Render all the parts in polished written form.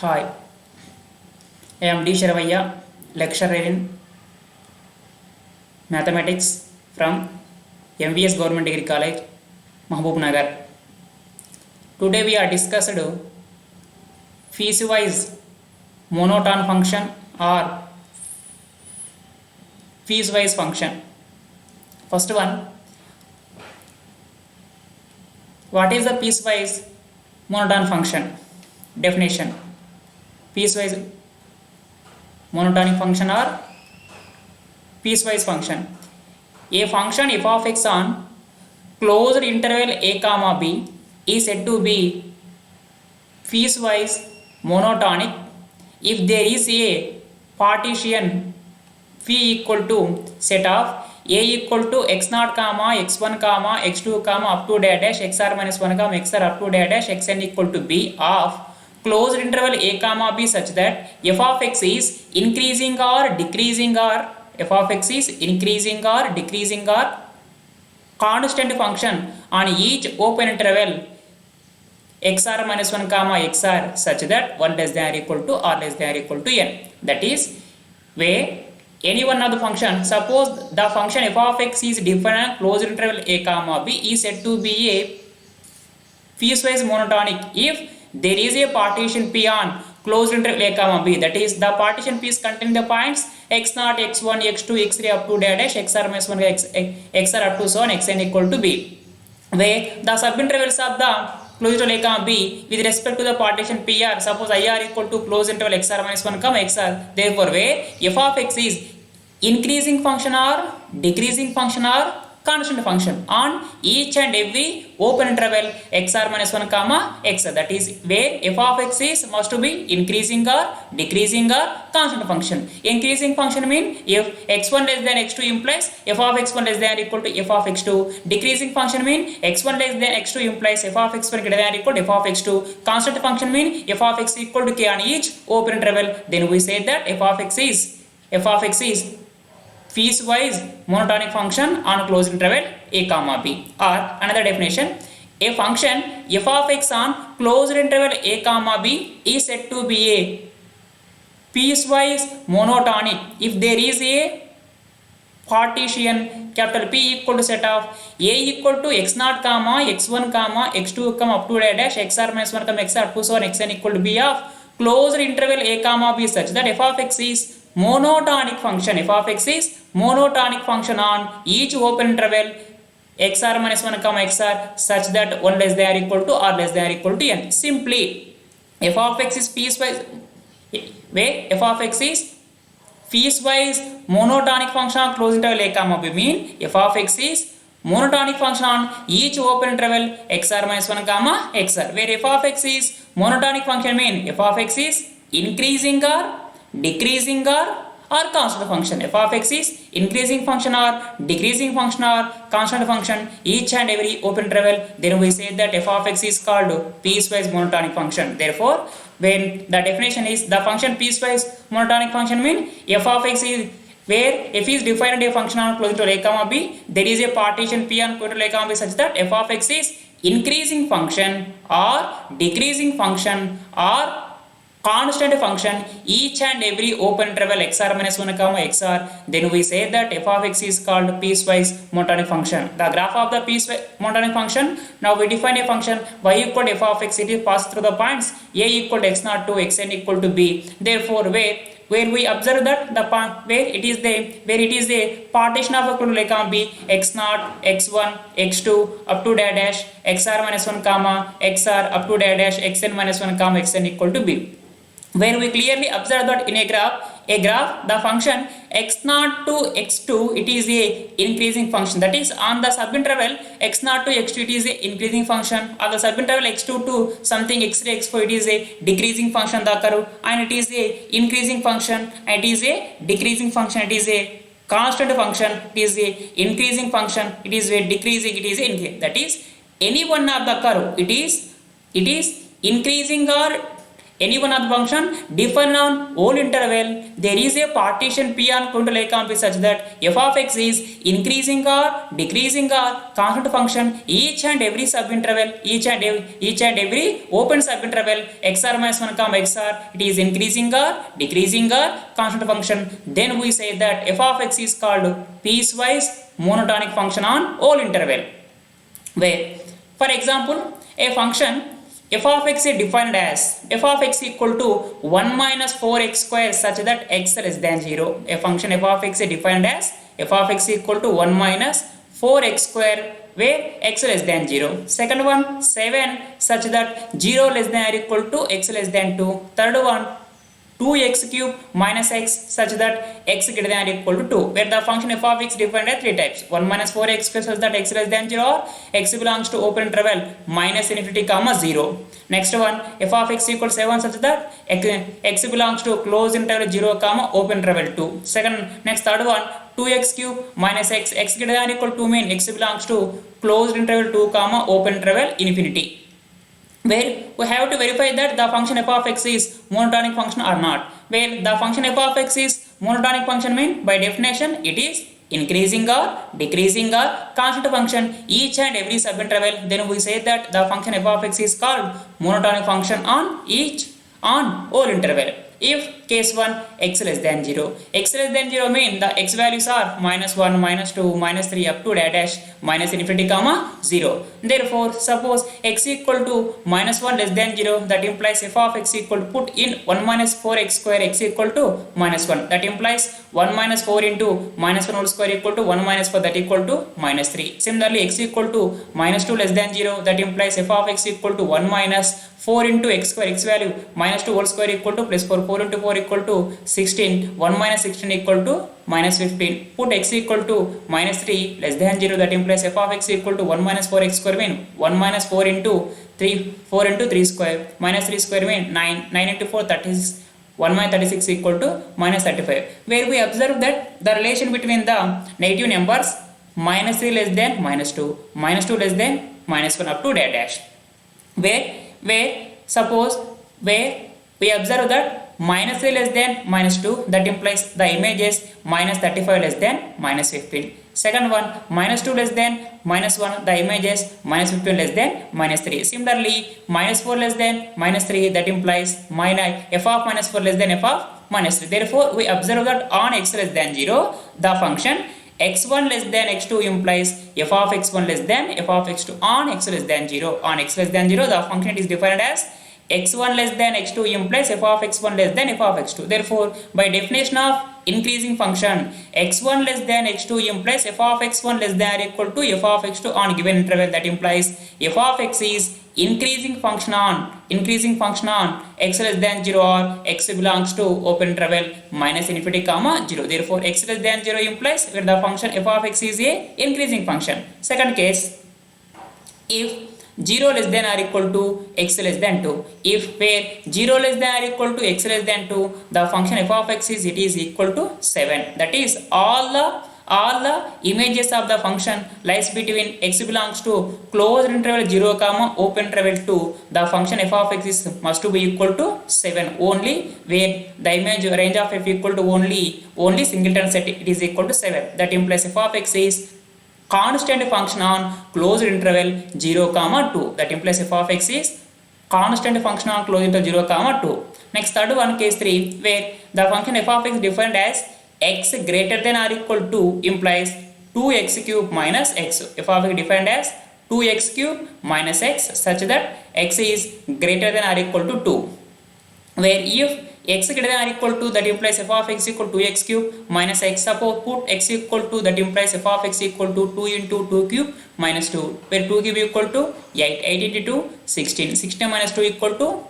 Hi, I am D. Sharavaya, lecturer in mathematics from MVS Government Degree College, Mahbub Nagar. Today we are discussed piecewise monotone function or piecewise function. First one, what is the piecewise monotone function? Definition: piecewise monotonic function or piecewise function. A function f of x on closed interval a comma b is said to be piecewise monotonic if there is a partition phi equal to set of a equal to x naught comma x1 comma x2 comma up to dash xr minus 1 comma xr up to dash xn equal to b of closed interval a comma b such that f of x is increasing or decreasing or f of x is increasing or decreasing or constant function on each open interval xr minus 1 comma xr such that 1 less than or equal to or less than or equal to n. That is where any one of the function, suppose the function f of x is defined on closed interval a comma b is said to be a piecewise monotonic if there is a partition p on closed interval a comma b, that is the partition p is containing the points x0 x1 x2 x3 up to dash xr minus 1 xr up to so on xn equal to b, where the subintervals of the closed interval a comma b with respect to the partition p are, suppose ir equal to closed interval xr minus 1 comma xr, therefore where f of x is increasing function or decreasing function or constant function on each and every open interval xr minus 1 comma xr, that is where f of x is must be increasing or decreasing or constant function. Increasing function mean if x1 less than x2 implies f of x1 less than or equal to f of x2. Decreasing function mean x1 less than x2 implies f of x1 greater than or equal to f of x2. Constant function mean f of x equal to k on each open interval, then we say that f of x is piecewise monotonic function on closed interval a comma b. Or another definition, a function f of x on closed interval a comma b is said to be a piecewise monotonic if there is a partition capital P equal to set of a equal to x0 comma x1 comma x2 comma up to dash xr minus 1 comma xr plus 1 xn equal to b of closed interval a comma b such that f of x is monotonic function. F of x is monotonic function on each open interval xr minus 1 comma xr such that 1 less than or equal to or less than or equal to n. Simply f of x is piecewise, where f of x is piecewise monotonic function on closed interval a comma b mean f of x is monotonic function on each open interval xr minus 1 comma xr, where f of x is monotonic function mean f of x is increasing or decreasing or constant function. F of x is increasing function or decreasing function or constant function each and every open interval, then we say that f of x is called piecewise monotonic function. Therefore when the definition is the function piecewise monotonic function mean f of x is where f is defined a function on closed interval a comma b, there is a partition p on closed interval a comma b such that f of x is increasing function or decreasing function or constant function each and every open interval xr minus 1 comma xr, then we say that f of x is called piecewise monotonic function. The graph of the piecewise monotonic function, now we define a function y equal to f of x, it is passed through the points a equal to x0 to xn equal to b, therefore where we observe that the where it is the partition of a closed a comma b x0 x1 x2 up to dash xr minus 1 comma xr up to dash xn minus 1 comma xn equal to b, where we clearly observe that in a graph the function x0 to x2 it is a increasing function, that is on the subinterval x0 to x2 it is a increasing function, on the subinterval x2 to something x3 x4 it is a decreasing function the curve, and it is a increasing function and it is a decreasing function, it is a constant function, it is a increasing function, it is a decreasing, it is a that is any one of the curve it is increasing or any one of the function define on whole interval, there is a partition P on Kundalekam such that f of x is increasing or decreasing or constant function each and every subinterval, each and every open subinterval x r minus 1 comma x r, it is increasing or decreasing or constant function. Then we say that f of x is called piecewise monotonic function on whole interval. Where, for example, a function f of x is defined as f of x equal to 1 minus 4x square such that x less than 0. A function f of x is defined as f of x equal to 1 minus 4x square where x less than 0. Second one, 7 such that 0 less than or equal to x less than 2. Third one, 2x cube minus x such that x greater than or equal to 2, where the function f of x defined as three types: 1 minus 4x square such that x less than 0 or x belongs to open interval minus infinity comma 0. Next one, f of x equals 7 such that x belongs to closed interval 0 comma open interval 2. Next third one, 2x cube minus x greater than or equal to mean x belongs to closed interval 2 comma open interval infinity, where we have to verify that the function f of x is monotonic function or not. Where the function f of x is monotonic function mean by definition it is increasing or decreasing or constant function each and every subinterval. Then we say that the function f of x is called monotonic function on whole interval. If case 1 x less than 0, x less than 0 mean the x values are minus 1, minus 2, minus 3 up to dash minus infinity comma 0. Therefore, suppose x equal to minus 1 less than 0, that implies f of x equal to put in 1 minus 4x square x equal to minus 1, that implies 1 minus 4 into minus 1 whole square equal to 1 minus 4, that equal to minus 3. Similarly, x equal to minus 2 less than 0, that implies f of x equal to 1 minus 4 into x square, x value minus 2 whole square equal to plus 4, 4 into 4 equal to 16, 1 minus 16 equal to minus 15. Put x equal to minus 3 less than 0, that implies f of x equal to 1 minus 4x square mean 1 minus 4 into 3 square minus 3 square mean 9 into 4 36, 1 minus 36 equal to minus 35, where we observe that the relation between the negative numbers minus 3 less than minus 2, minus 2 less than minus 1 up to dash, where suppose where we observe that minus 3 less than minus 2, that implies the image is minus 35 less than minus 15. Second one, minus 2 less than minus 1, the image is minus 15 less than minus 3. Similarly, minus 4 less than minus 3, that implies minus f of minus 4 less than f of minus 3. Therefore, we observe that on x less than 0, the function x1 less than x2 implies f of x1 less than f of x2 on x less than 0. On x less than 0, the function is defined as x1 less than x2 implies f of x1 less than f of x2. Therefore, by definition of increasing function, x1 less than x2 implies f of x1 less than or equal to f of x2 on given interval, that implies f of x is increasing function on x less than 0 or x belongs to open interval minus infinity comma 0. Therefore, x less than 0 implies where the function f of x is a increasing function. Second case, if 0 less than or equal to x less than 2, if where 0 less than or equal to x less than 2, the function f of x is equal to 7. That is all the images of the function lies between x belongs to closed interval 0 comma open interval 2, the function f of x is must to be equal to 7 only, where the image range of f equal to only singleton set, it is equal to 7. That implies f of x is constant function on closed interval 0 comma 2, that implies f of x is constant function on closed interval 0 comma 2. Next third one, case 3, where the function f of x defined as x greater than or equal to implies 2x cube minus x. F of x defined as 2x cube minus x such that x is greater than or equal to 2, where if x greater than or equal to, that implies f of x equal to 2x cube minus x. Suppose put x equal to, that implies f of x equal to 2 into 2 cube minus 2, where 2 cube equal to 8, 8 into 2 16, 16 minus 2 equal to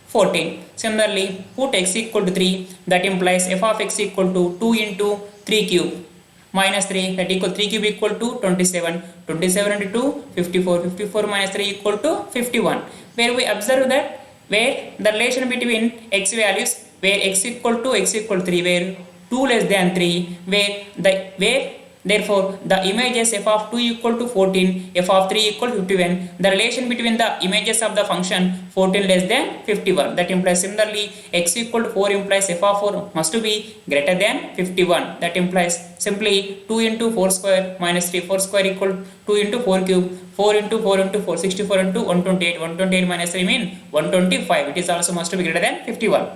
14. Similarly, put x equal to 3, that implies f of x equal to 2 into 3 cube minus 3, that equal 3 cube equal to 27, 27 into 2 54, 54 minus 3 equal to 51, where we observe that where the relation between x values, where x equal to 3, where 2 less than 3, where Therefore, the images f of 2 equal to 14, f of 3 equal to 51. The relation between the images of the function 14 less than 51. That implies similarly x equal to 4 implies f of 4 must be greater than 51. That implies simply 2 into 4 square minus 3 4 square equal 2 into 4 cube 4 into 4 into 4 64 into 128 128 minus 3 mean 125. It is also must be greater than 51.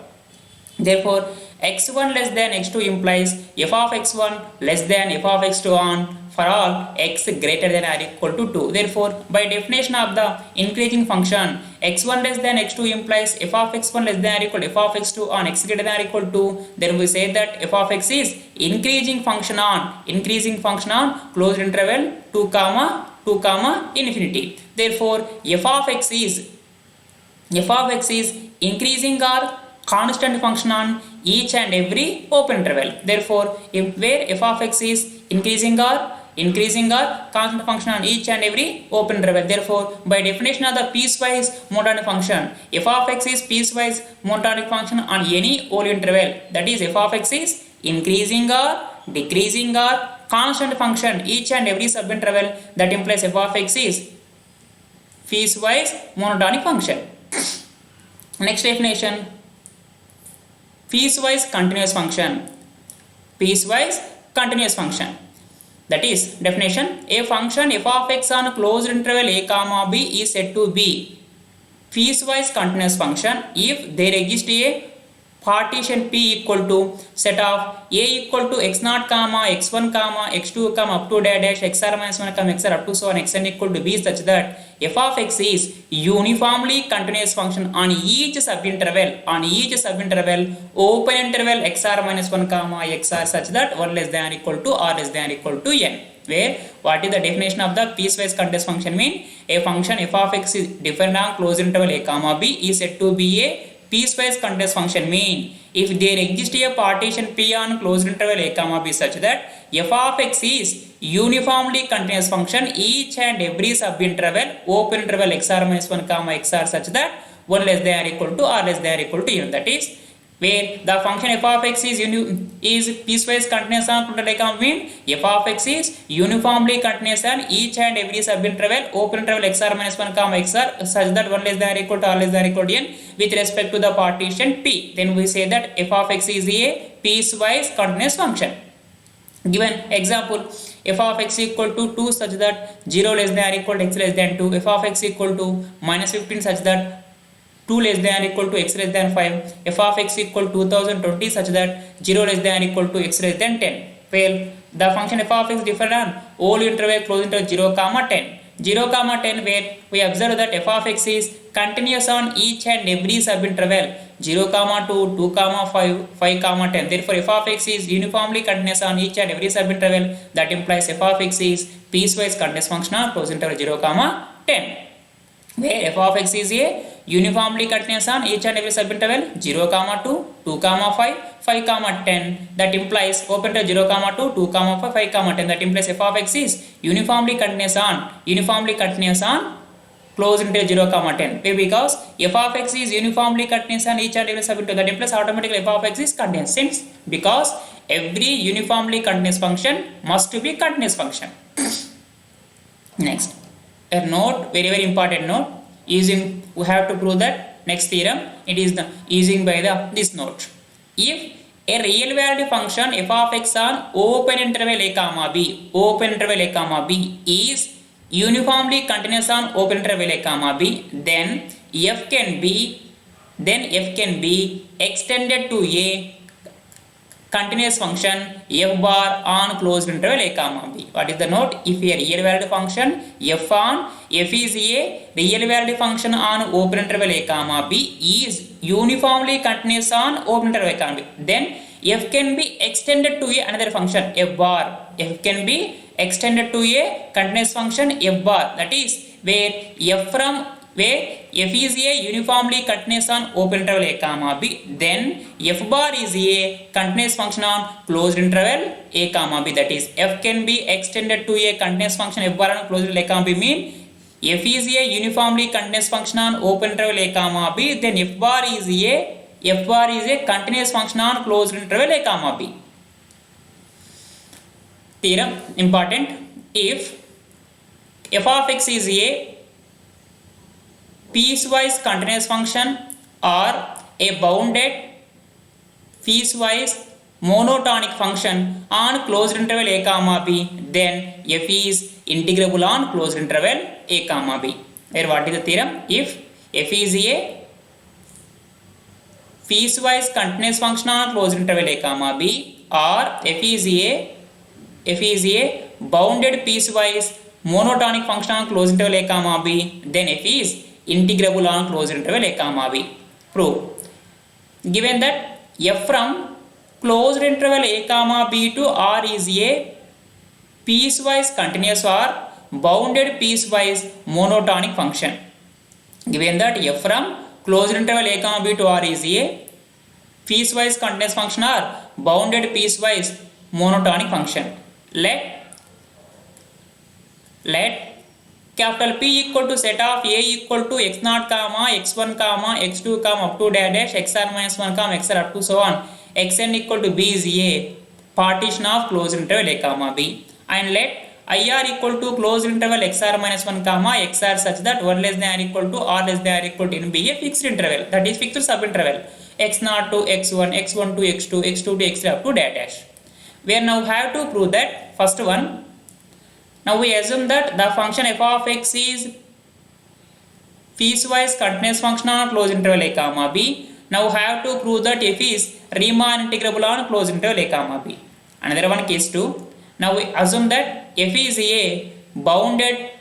Therefore, x1 less than x2 implies f of x1 less than f of x2 on for all x greater than or equal to 2. Therefore, by definition of the increasing function, x1 less than x2 implies f of x1 less than or equal to f of x2 on x greater than or equal to 2. Then we say that f of x is increasing function on closed interval 2 comma infinity. Therefore, f of x is increasing or constant function on each and every open interval. Therefore, if where f of x is increasing or constant function on each and every open interval. Therefore, by definition of the piecewise monotonic function, f of x is piecewise monotonic function on any whole interval. That is, f of x is increasing or decreasing or constant function each and every subinterval. That implies f of x is piecewise monotonic function. Next definition, piecewise continuous function. That is definition, a function f of x on closed interval a comma b is said to be piecewise continuous function if there exists a partition p equal to set of a equal to x0 comma x1 comma x2 comma up to dash xr minus 1 comma xr up to so on xn equal to b such that f of x is uniformly continuous function on each subinterval open interval xr minus 1 comma xr such that 1 less than or equal to or less than or equal to n. Where what is the definition of the piecewise continuous function mean? A function f of x is defined on closed interval a comma b is said to be a piecewise continuous function mean if there exists a partition p on closed interval a comma b such that f of x is uniformly continuous function each and every subinterval open interval xr minus 1 comma xr such that 1 less than or equal to or less than or equal to n. That is, where the function f of x is piecewise continuous on closed interval a comma mean f of x is uniformly continuous on each and every subinterval open interval xr minus 1 comma xr such that 1 less than or equal to or less than or equal to n with respect to the partition p. Then we say that f of x is a piecewise continuous function. Given example, f of x equal to 2 such that 0 less than or equal to x less than 2, f of x equal to minus 15 such that 2 less than or equal to x less than 5, f of x equal to 2020 such that 0 less than or equal to x less than 10. Well, the function f of x different on whole interval closed interval 0 comma 10. 0 comma 10 where we observe that f of x is continuous on each and every subinterval 0 comma 2, 2 comma 5, 5 comma 10. Therefore, f of x is uniformly continuous on each and every subinterval. That implies f of x is piecewise continuous function on closed interval 0 comma 10. Where f of x is a uniformly continuous on each and every subinterval 0 comma 2, 2 comma 5, 5 comma 10. That implies open to 0 comma 2, 2 comma 5, 5 comma 10. That implies f of x is uniformly continuous on closed interval 0 comma 10. Why? Because f of x is uniformly continuous on each and every subinterval. That implies automatically f of x is continuous. Since because every uniformly continuous function must be continuous function. Next, a note, very very important note. We have to prove that next theorem. It is the using by this note. If a real valued function f of x on open interval a comma b is uniformly continuous on open interval a comma b, then f can be extended to a continuous function f bar on closed interval a comma b. What is the note? If a real valued function f is a real valued function on open interval a comma b is uniformly continuous on open interval a comma b, then f can be extended to a another function f bar. F can be extended to a continuous function f bar. That is, where f is a uniformly continuous on open interval a comma b, then f bar is a continuous function on closed interval a comma b. That is, f can be extended to a continuous function f bar on closed interval a comma b mean f is a uniformly continuous function on open interval a comma b, then f bar is a continuous function on closed interval a comma b. theorem important. If f of x is a piecewise continuous function or a bounded piecewise monotonic function on closed interval a comma b, then f is integrable on closed interval a comma b. Where what is the theorem? If f is a piecewise continuous function on closed interval a comma b, or f is a bounded piecewise monotonic function on closed interval a comma b, then f is integrable on closed interval a comma b. Prove. Given that f from closed interval a comma b to r is a piecewise continuous or bounded piecewise monotonic function. Given that f from closed interval a comma b to r is a piecewise continuous function or bounded piecewise monotonic function. Let capital P equal to set of a equal to x0 comma x1 comma x2 comma up to dash xr minus 1 comma xr up to so on xn equal to b is a partition of closed interval a comma b, and let IR equal to closed interval xr minus 1 comma xr such that 1 less than or equal to or less than or equal to n be a fixed interval, that is fixed subinterval x0 to x1, x1 to x2, x2 to x3 up to dash. We now have to prove that first one. Now we assume that the function f of x is piecewise continuous function on closed interval a comma b. Now have to prove that f is Riemann integrable on closed interval a comma b. Another one, case 2. Now we assume that f is a bounded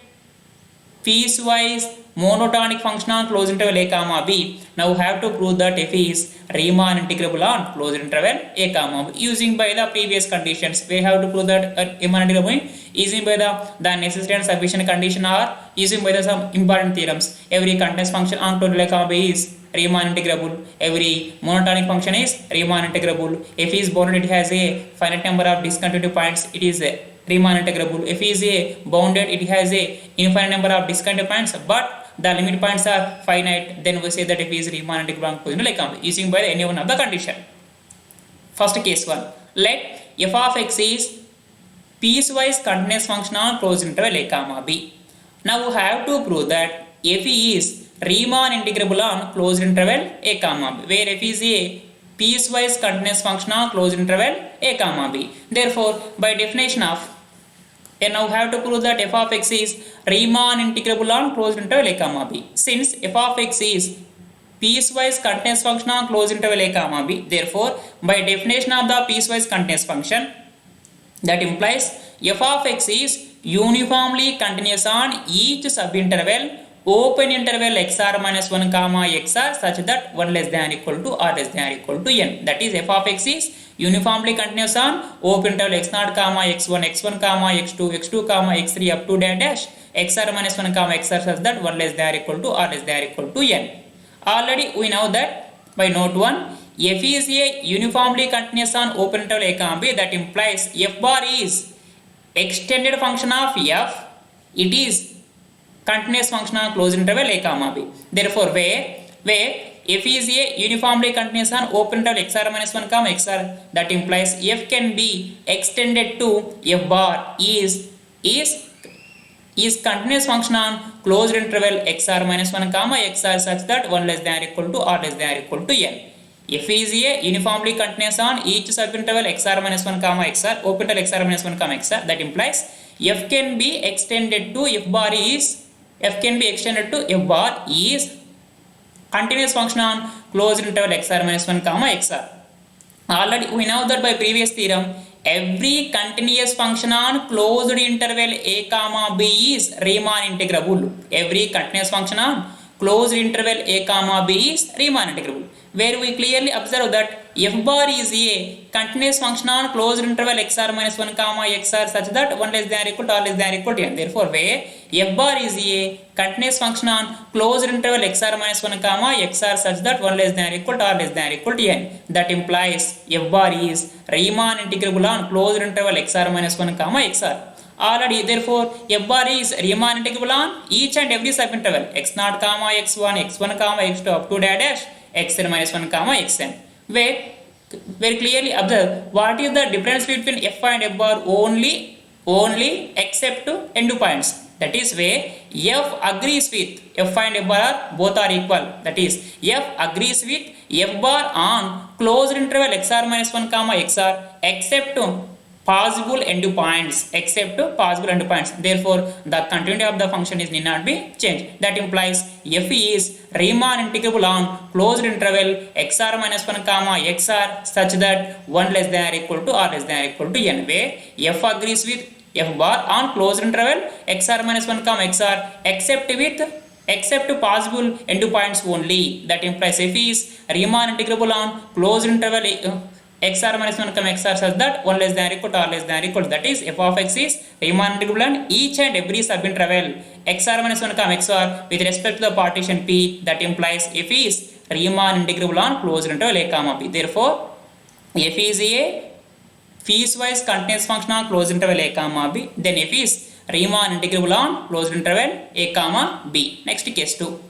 piecewise monotonic function on closed interval a comma b. Now have to prove that f is Riemann integrable on closed interval a comma b. Using by the previous conditions, we have to prove that Riemann integrable using by the necessary and sufficient condition, or using by the some important theorems. Every continuous function on closed interval a comma b is Riemann integrable. Every monotonic function is Riemann integrable. If is bounded, it has a finite number of discontinuity points, it is Riemann integrable. If is a bounded, it has a infinite number of discontinuity points, but the limit points are finite, then we say that if is Riemann integrable on closed interval a comma b, using by any one of the condition. First, case 1. Let f of x is piecewise continuous function on closed interval a comma b. Now we have to prove that f is Riemann integrable on closed interval a comma b, where f is a piecewise continuous function on closed interval a comma b. Therefore, by definition of, and now have to prove that f of x is Riemann integrable on closed interval a comma b. Since f of x is piecewise continuous function on closed interval a comma b, therefore by definition of the piecewise continuous function, that implies f of x is uniformly continuous on each subinterval open interval xr minus 1 comma xr such that 1 less than or equal to or less than or equal to n. That is f of x is uniformly continuous on open interval x0 comma x1, x1 comma x2, x2 comma x3 up to dash xr minus 1 comma xr such that 1 less than or equal to or less than or equal to n. Already we know that by note 1, f is a uniformly continuous on open interval a comma b, that implies f bar is extended function of f, it is continuous function on closed interval a comma b. Therefore where f is a uniformly continuous on open interval xr minus 1 comma xr, that implies f can be extended to f bar is continuous function on closed interval xr minus 1 comma xr such that 1 less than or equal to or less than or equal to n. F is a uniformly continuous on each subinterval xr minus 1 comma xr open interval xr minus 1 comma xr, that implies f can be extended to f bar is continuous function on closed interval xr minus 1 comma xr. Already we know that by previous theorem, every continuous function on closed interval a comma b is Riemann integrable. Every continuous function on closed interval a comma b is Riemann integrable, where we clearly observe that f bar is a continuous function on closed interval xr minus 1 comma xr such that 1 less than or equal to or less than or equal to n. Therefore where f bar is a continuous function on closed interval xr minus 1 comma xr such that 1 less than or equal to or less than or equal to n, that implies f bar is Riemann integrable on closed interval xr minus 1 comma xr. Already therefore f bar is Riemann integrable on each and every subinterval x0 comma x1, x1 comma x2 up to dash xn minus 1 comma xn, where very clearly observe what is the difference between f and f bar only except endpoints. That is where f agrees with f and f bar are both are equal. That is f agrees with f bar on closed interval xr minus 1 comma xr except possible endpoints. Therefore the continuity of the function is need not be changed. That implies f is Riemann integrable on closed interval xr minus 1 comma xr such that 1 less than or equal to or less than or equal to n, where f agrees with f bar on closed interval xr minus 1 comma xr except possible endpoints only. That implies f is Riemann integrable on closed interval xr minus 1 comma xr such that 1 less than or equal to or less than or equal to. That is f of x is Riemann integrable on each and every subinterval xr minus 1 comma xr with respect to the partition P. That implies f is Riemann integrable on closed interval a comma b. Therefore f is a piecewise continuous function on closed interval a comma b. Then f is Riemann integrable on closed interval a comma b. Next case 2.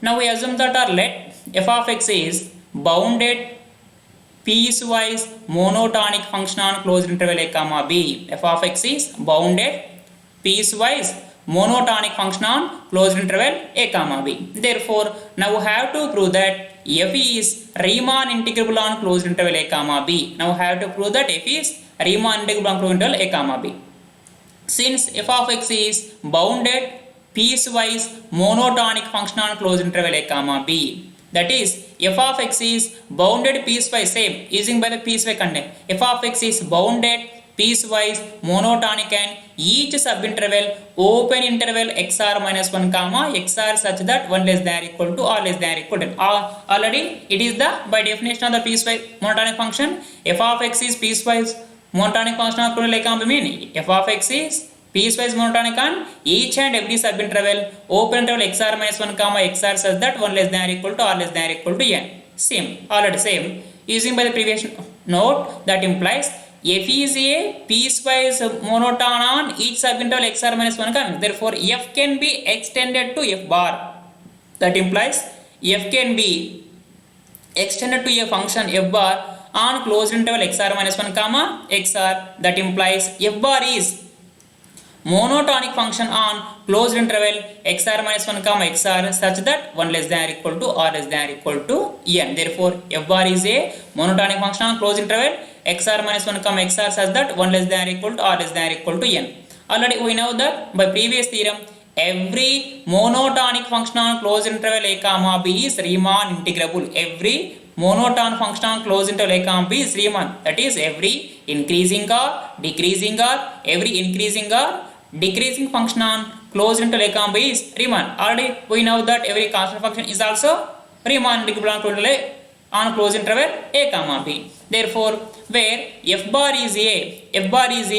Now we assume that or let f of x is bounded piecewise monotonic function on closed interval a comma b. f of x is bounded piecewise monotonic function on closed interval a comma b. Therefore now we have to prove that f is Riemann integrable on closed interval a comma b. Now we have to prove that f is Riemann integrable on closed interval a comma b. Since f of x is bounded piecewise monotonic function on closed interval a comma b, that is f of x is bounded piecewise, same using by the piecewise content, f of x is bounded piecewise monotonic and each subinterval open interval xr minus 1 comma xr such that 1 less than or equal to or less than or equal to. Already it is the by definition of the piecewise monotonic function. F of x is piecewise monotonic function of closed interval a comma b, mean f of x is piecewise monotonic on each and every subinterval open interval xr minus 1 comma xr such that 1 less than or equal to or less than or equal to n. Already same using by the previous note. That implies f is a piecewise monotone on each subinterval xr minus 1 comma. Therefore f can be extended to f bar. That implies f can be extended to a function f bar on closed interval xr minus 1 comma xr. That implies f bar is monotonic function on closed interval xr minus 1 comma xr such that 1 less than or equal to or less than or equal to n. Therefore f bar is a monotonic function on closed interval xr minus 1 comma xr such that 1 less than or equal to or less than or equal to n. Already we know that by previous theorem every monotonic function on closed interval a comma b is Riemann integrable. Every monotone function on closed interval a comma b is Riemann. That is every increasing or decreasing or every increasing or decreasing function on closed interval a comma b is Riemann. Already we know that every constant function is also Riemann integrable on closed interval a comma b. Therefore where f bar is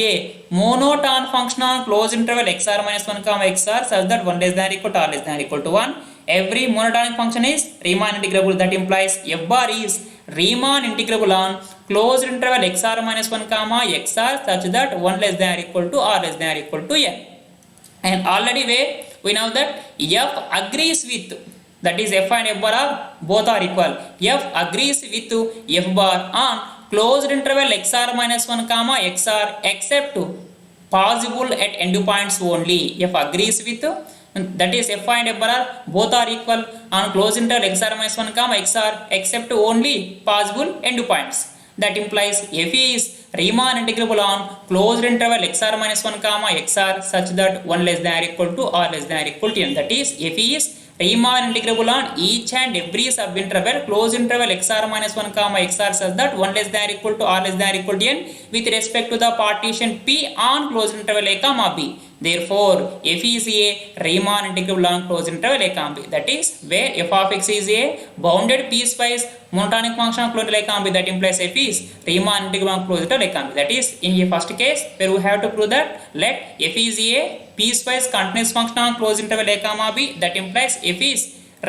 a monotone function on closed interval xr minus 1 comma xr such that 1 less than or equal to or less than or equal to 1, every monotonic function is Riemann integrable. That implies f bar is Riemann integrable on closed interval xr minus 1 comma xr such that 1 less than or equal to or less than or equal to n. And already where we know that f agrees with, that is f and f bar are both are equal, f agrees with f bar on closed interval xr minus 1 comma xr except possible at endpoints only. F agrees with, that is f and f bar are both are equal on closed interval xr minus 1 comma xr except only possible endpoints. That implies f is Riemann integrable on closed interval xr minus 1 comma xr such that 1 less than or equal to or less than or equal to n. That is f is Riemann integrable on each and every subinterval closed interval xr minus 1 comma xr such that 1 less than or equal to or less than or equal to n with respect to the partition P on closed interval a comma b. Therefore f is a Riemann integrable on closed interval a comma b. That is where f of x is a bounded piecewise monotonic function of closed interval a comma b. That implies f is Riemann integrable on closed interval a comma b. That is in the first case where we have to prove that let f is a piecewise continuous function on closed interval a comma b. That implies f is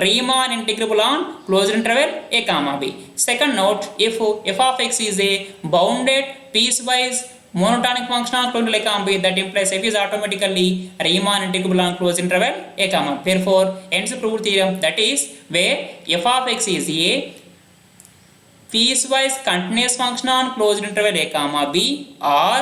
Riemann integrable on closed interval a comma b. Second note, if f of x is a bounded piecewise monotonic function on closed interval a comma b, that implies f is automatically Riemann integrable on closed interval a comma b. Therefore hence proved theorem, that is where f of x is a piecewise continuous function on closed interval a comma b or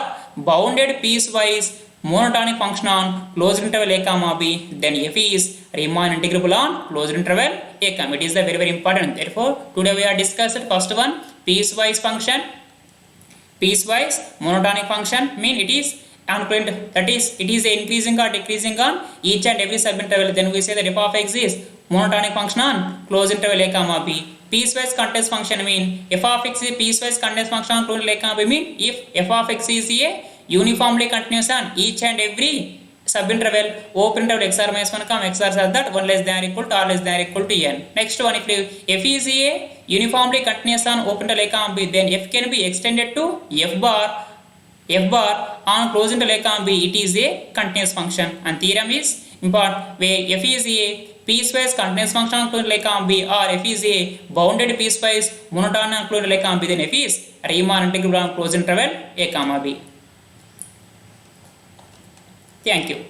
bounded piecewise monotonic function on closed interval a comma b, then f is Riemann integrable on closed interval a comma. It is the very important. Therefore today we are discussed first one, piecewise function. Piecewise monotonic function mean it is unprint, that is it is increasing or decreasing on each and every subinterval. Then we say that f of x is monotonic function on closed interval a comma b. Piecewise continuous function mean f of x is piecewise continuous function on closed interval a comma b mean if f of x is a uniformly continuous on each and every subinterval open interval x r minus 1 comma x r such that 1 less than or equal to or less than or equal to n. Next one, if f is a uniformly continuous on open interval a comma b, then f can be extended to f bar on closed interval a comma b. It is a continuous function, and theorem is important where f is a piecewise continuous function on closed interval a comma b or f is a bounded piecewise monotonic on closed interval a comma b, then f is Riemann integrable on closed interval a comma b. Thank you.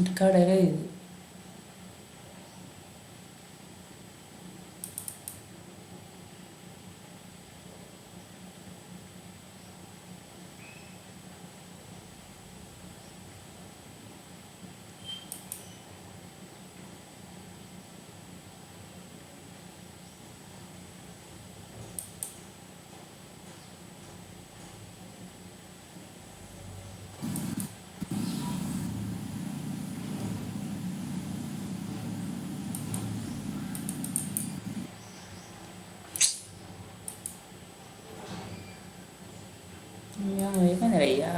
Record இது ఏమైంది అయ్యా.